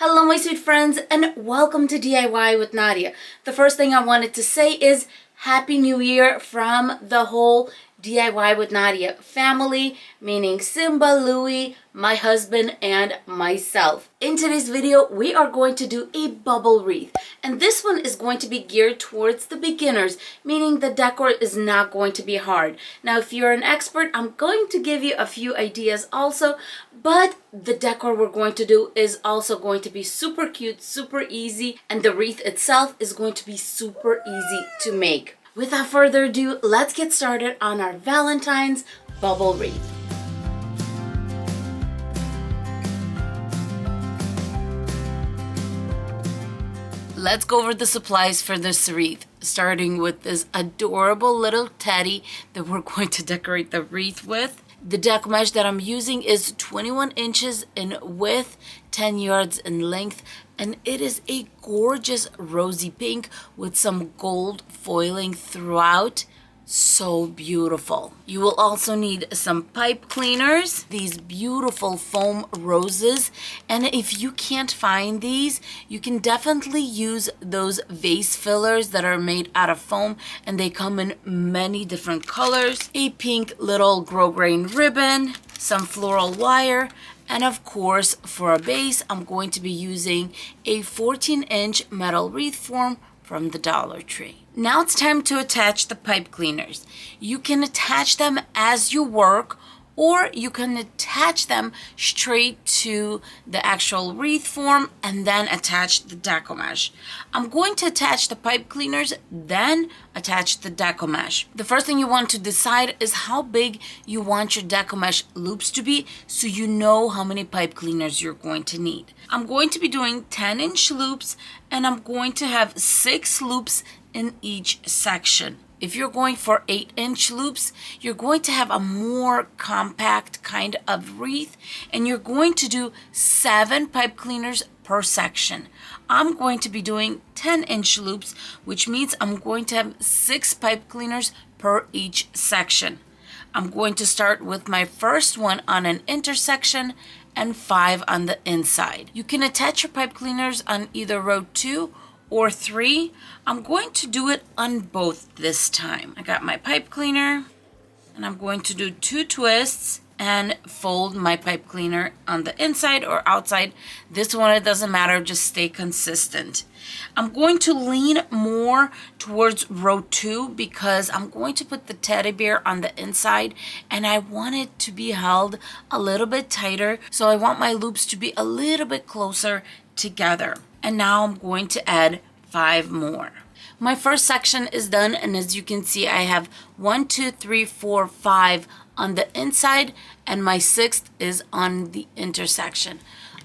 Hello my sweet friends and welcome to DIY with Nadia. The first thing I wanted to say is Happy New Year from the whole DIY with Nadia family, meaning Simba, Louie, my husband, and myself. In today's video, we are going to do a bubble wreath. And this one is going to be geared towards the beginners, meaning the decor is not going to be hard. Now, if you're an expert, I'm going to give you a few ideas also, but the decor we're going to do is also going to be super cute, super easy, and the wreath itself is going to be super easy to make. Without further ado, let's get started on our Valentine's bubble wreath. Let's go over the supplies for this wreath, starting with this adorable little teddy that we're going to decorate the wreath with. The deco mesh that I'm using is 21 inches in width, 10 yards in length, and it is a gorgeous rosy pink with some gold foiling throughout. So beautiful. You will also need some pipe cleaners, these beautiful foam roses, and if you can't find these, you can definitely use those vase fillers that are made out of foam, and they come in many different colors. A pink little grosgrain ribbon, some floral wire, and of course for a base I'm going to be using a 14-inch metal wreath form from the Dollar Tree. Now it's time to attach the pipe cleaners. You can attach them as you work, or you can attach them straight to the actual wreath form and then attach the deco mesh. I'm going to attach the pipe cleaners, then attach the deco mesh. The first thing you want to decide is how big you want your deco mesh loops to be, so you know how many pipe cleaners you're going to need. I'm going to be doing 10-inch loops, and I'm going to have 6 loops in each section. If you're going for 8-inch loops, you're going to have a more compact kind of wreath, and you're going to do 7 pipe cleaners per section. I'm going to be doing 10-inch loops, which means I'm going to have 6 pipe cleaners per each section. I'm going to start with my first one on an intersection and 5 on the inside. You can attach your pipe cleaners on either row 2 or 3. I'm going to do it on both this time. I got my pipe cleaner, and I'm going to do 2 twists and fold my pipe cleaner on the inside or outside. This one, it doesn't matter, just stay consistent. I'm going to lean more towards row 2 because I'm going to put the teddy bear on the inside, and I want it to be held a little bit tighter, so I want my loops to be a little bit closer together. And now I'm going to add 5 more. My first section is done, and as you can see, I have 1, 2, 3, 4, 5 on the inside, and my 6th is on the intersection.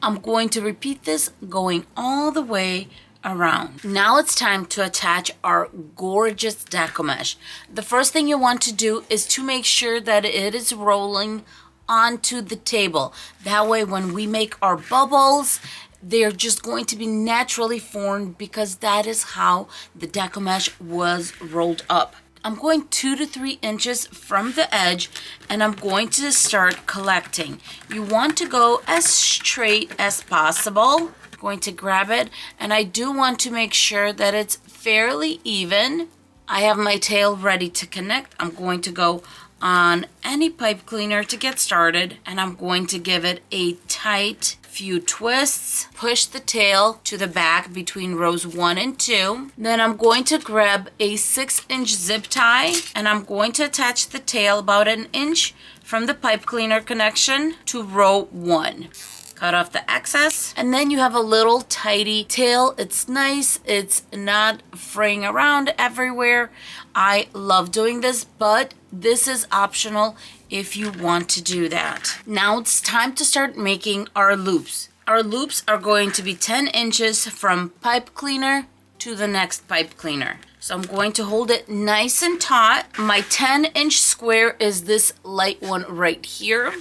I'm going to repeat this going all the way around. Now it's time to attach our gorgeous deco mesh. The first thing you want to do is to make sure that it is rolling onto the table. That way when we make our bubbles, they're just going to be naturally formed because that is how the deco mesh was rolled up. I'm going 2 to 3 inches from the edge, and I'm going to start collecting. You want to go as straight as possible. I'm going to grab it, and I do want to make sure that it's fairly even. I have my tail ready to connect. I'm going to go on any pipe cleaner to get started, and I'm going to give it a tight few twists, push the tail to the back between rows 1 and 2. Then I'm going to grab a 6-inch zip tie, and I'm going to attach the tail about 1 inch from the pipe cleaner connection to row 1. Cut off the excess, and then you have a little tidy tail. It's nice, it's not fraying around everywhere. I love doing this, but this is optional if you want to do that. Now it's time to start making our loops. Our loops are going to be 10 inches from pipe cleaner to the next pipe cleaner. So I'm going to hold it nice and taut. My 10-inch square is this light one right here.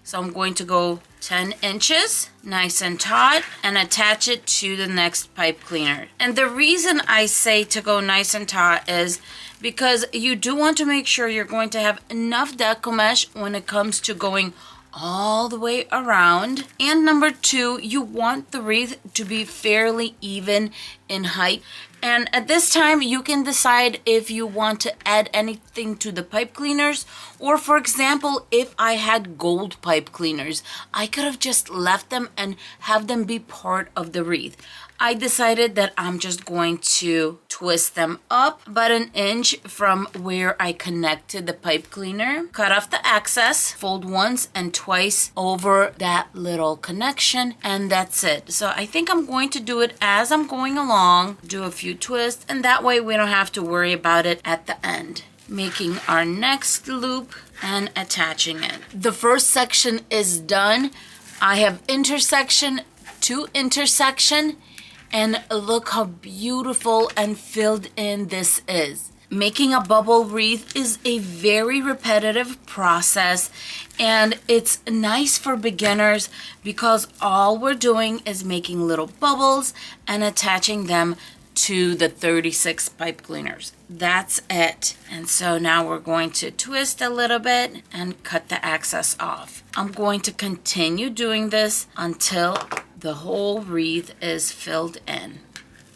So I'm going to go 10 inches, nice and taut, and attach it to the next pipe cleaner. And the reason I say to go nice and taut is because you do want to make sure you're going to have enough deco mesh when it comes to going all the way around. And number 2, you want the wreath to be fairly even in height. And at this time, you can decide if you want to add anything to the pipe cleaners, or for example, if I had gold pipe cleaners, I could have just left them and have them be part of the wreath. I decided that I'm just going to twist them up about 1 inch from where I connected the pipe cleaner. Cut off the excess, fold once and twice over that little connection, and that's it. So I think I'm going to do it as I'm going along, do a few twists, and that way we don't have to worry about it at the end. Making our next loop and attaching it. The first section is done. I have intersection to intersection, and look how beautiful and filled in this is. Making a bubble wreath is a very repetitive process, and it's nice for beginners because all we're doing is making little bubbles and attaching them to the 36 pipe cleaners. That's it. And so now we're going to twist a little bit and cut the excess off. I'm going to continue doing this until the whole wreath is filled in.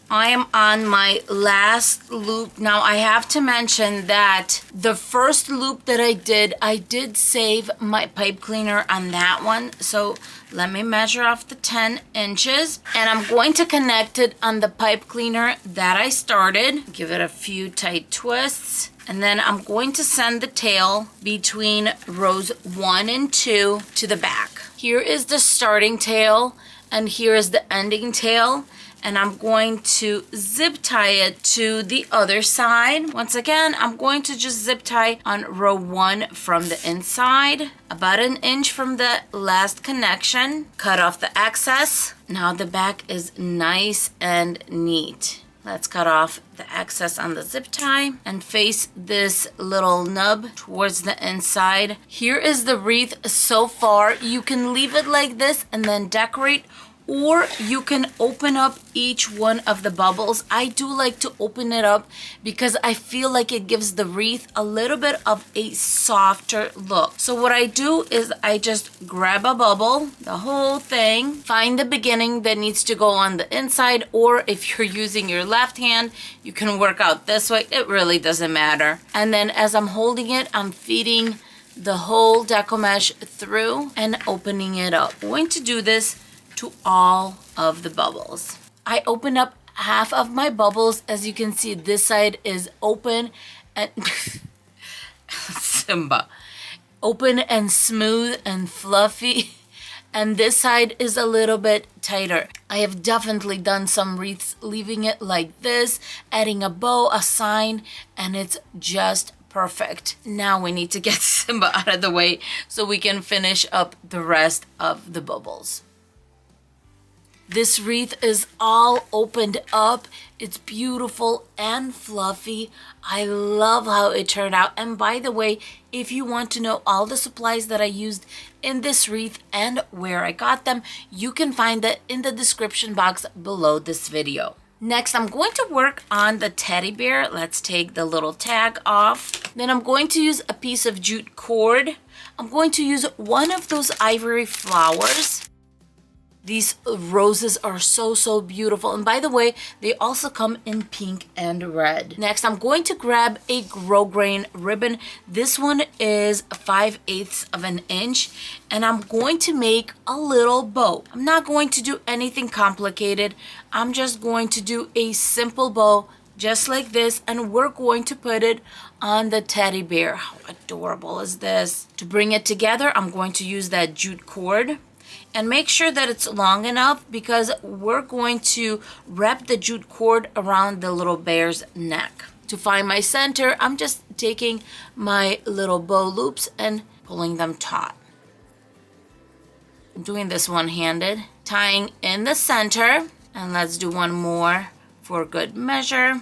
I am on my last loop. Now I have to mention that the first loop that I did save my pipe cleaner on that one. So let me measure off the 10 inches, and I'm going to connect it on the pipe cleaner that I started. Give it a few tight twists. And then I'm going to send the tail between rows 1 and 2 to the back. Here is the starting tail, and here is the ending tail. And I'm going to zip tie it to the other side. Once again, I'm going to just zip tie on row 1 from the inside, about 1 inch from the last connection. Cut off the excess. Now the back is nice and neat. Let's cut off the excess on the zip tie and face this little nub towards the inside. Here is the wreath so far. You can leave it like this and then decorate, or you can open up each one of the bubbles. I do like to open it up because I feel like it gives the wreath a little bit of a softer look. So what I do is I just grab a bubble, the whole thing, find the beginning that needs to go on the inside, or if you're using your left hand, you can work out this way. It really doesn't matter. And then as I'm holding it, I'm feeding the whole deco mesh through and opening it up. I'm going to do this to all of the bubbles. I open up half of my bubbles. As you can see, this side is open and Simba. Open and smooth and fluffy. And this side is a little bit tighter. I have definitely done some wreaths leaving it like this, adding a bow, a sign, and it's just perfect. Now we need to get Simba out of the way so we can finish up the rest of the bubbles. This wreath is all opened up. It's beautiful and fluffy. I love how it turned out. And by the way, if you want to know all the supplies that I used in this wreath and where I got them, you can find that in the description box below this video. Next, I'm going to work on the teddy bear. Let's take the little tag off. Then I'm going to use a piece of jute cord. I'm going to use one of those ivory flowers. These roses are so beautiful. And by the way, they also come in pink and red. Next, I'm going to grab a grosgrain ribbon. This one is 5/8 of an inch. And I'm going to make a little bow. I'm not going to do anything complicated. I'm just going to do a simple bow just like this. And we're going to put it on the teddy bear. How adorable is this? To bring it together, I'm going to use that jute cord. And make sure that it's long enough because we're going to wrap the jute cord around the little bear's neck. To find my center, I'm just taking my little bow loops and pulling them taut. I'm doing this one-handed, tying in the center. And let's do one more for good measure.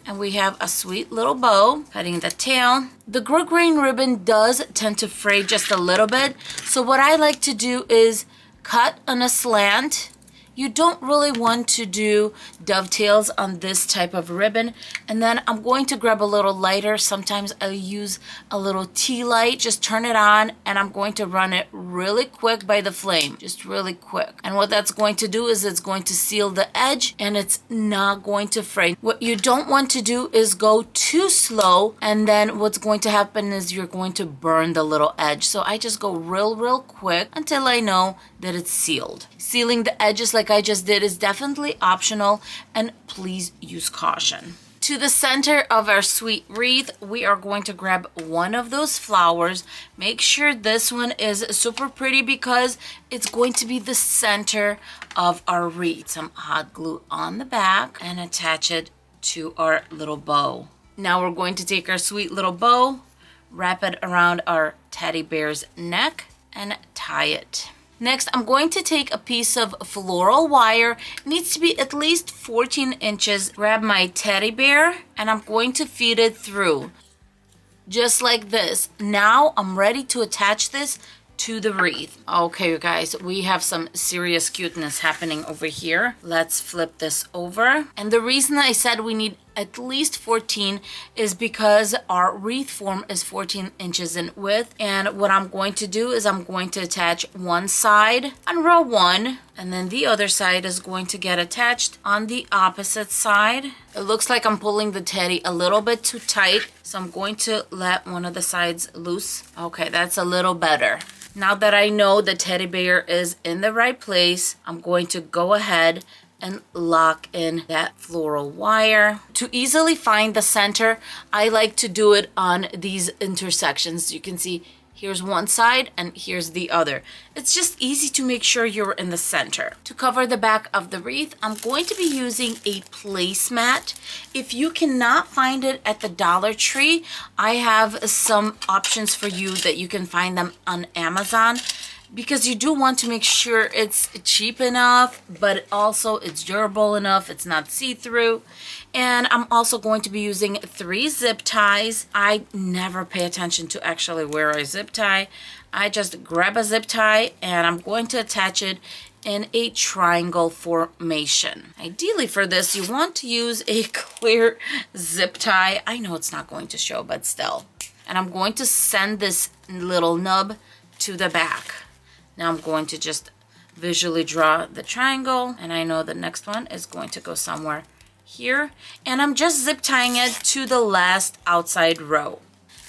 And we have a sweet little bow, cutting the tail. The grosgrain ribbon does tend to fray just a little bit. So what I like to do is cut on a slant, You don't really want to do dovetails on this type of ribbon. And then I'm going to grab a little lighter. Sometimes I use a little tea light, just turn it on, and I'm going to run it really quick by the flame, just really quick. And what that's going to do is it's going to seal the edge and it's not going to fray. What you don't want to do is go too slow, and then what's going to happen is you're going to burn the little edge. So I just go real quick until I know that it's sealed. Sealing the edges like I just did is definitely optional, and please use caution. To the center of our sweet wreath, we are going to grab one of those flowers. Make sure this one is super pretty because it's going to be the center of our wreath. Some hot glue on the back and attach it to our little bow. Now we're going to take our sweet little bow, wrap it around our teddy bear's neck, and tie it. Next, I'm going to take a piece of floral wire. It needs to be at least 14 inches. Grab my teddy bear and I'm going to feed it through. Just like this. Now I'm ready to attach this to the wreath. Okay, you guys, we have some serious cuteness happening over here. Let's flip this over. And the reason I said we need at least 14 is because our wreath form is 14 inches in width. And what I'm going to do is I'm going to attach one side on row 1, and then the other side is going to get attached on the opposite side. It looks like I'm pulling the teddy a little bit too tight, so I'm going to let one of the sides loose. Okay, that's a little better. Now that I know the teddy bear is in the right place, I'm going to go ahead and lock in that floral wire. To easily find the center, I like to do it on these intersections. You can see here's one side and here's the other. It's just easy to make sure you're in the center. To cover the back of the wreath, I'm going to be using a placemat. If you cannot find it at the Dollar Tree, I have some options for you that you can find them on Amazon, because you do want to make sure it's cheap enough, but also it's durable enough, it's not see-through. And I'm also going to be using 3 zip ties. I never pay attention to actually where I zip tie. I just grab a zip tie and I'm going to attach it in a triangle formation. Ideally for this, you want to use a clear zip tie. I know it's not going to show, but still. And I'm going to send this little nub to the back. Now I'm going to just visually draw the triangle, and I know the next one is going to go somewhere here, and I'm just zip tying it to the last outside row.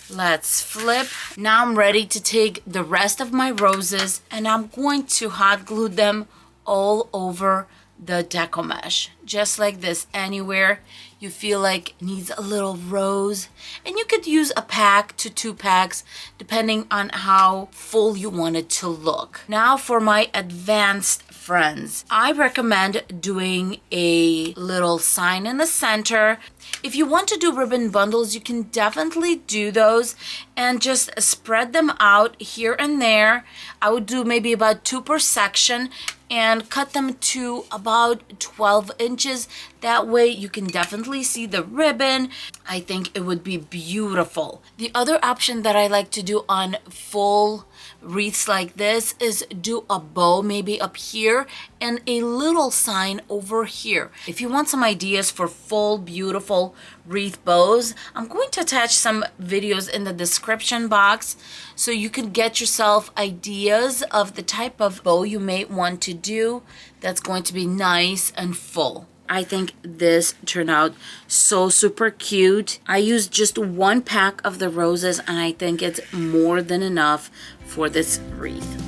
Let's flip. Now I'm ready to take the rest of my roses and I'm going to hot glue them all over the deco mesh, just like this. Anywhere you feel like it needs a little rose, and you could use a pack to 2 packs depending on how full you want it to look. Now for my advanced friends, I recommend doing a little sign in the center. If you want to do ribbon bundles, you can definitely do those and just spread them out here and there. I would do maybe about 2 per section and cut them to about 12 inches. That way you can definitely see the ribbon. I think it would be beautiful. The other option that I like to do on full wreaths like this is do a bow maybe up here and a little sign over here. If you want some ideas for full beautiful wreath bows, I'm going to attach some videos in the description box so you can get yourself ideas of the type of bow you may want to do that's going to be nice and full. I think this turned out so super cute. I used just 1 pack of the roses and I think it's more than enough for this wreath.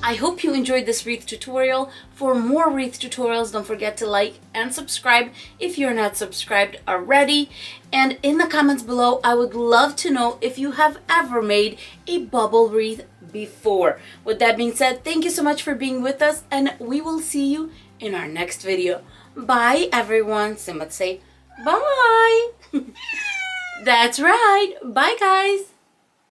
I hope you enjoyed this wreath tutorial. For more wreath tutorials, don't forget to like and subscribe if you're not subscribed already. And in the comments below, I would love to know if you have ever made a bubble wreath before. With that being said, thank you so much for being with us, and we will see you in our next video. Bye, everyone. Somebody say bye. That's right. Bye, guys.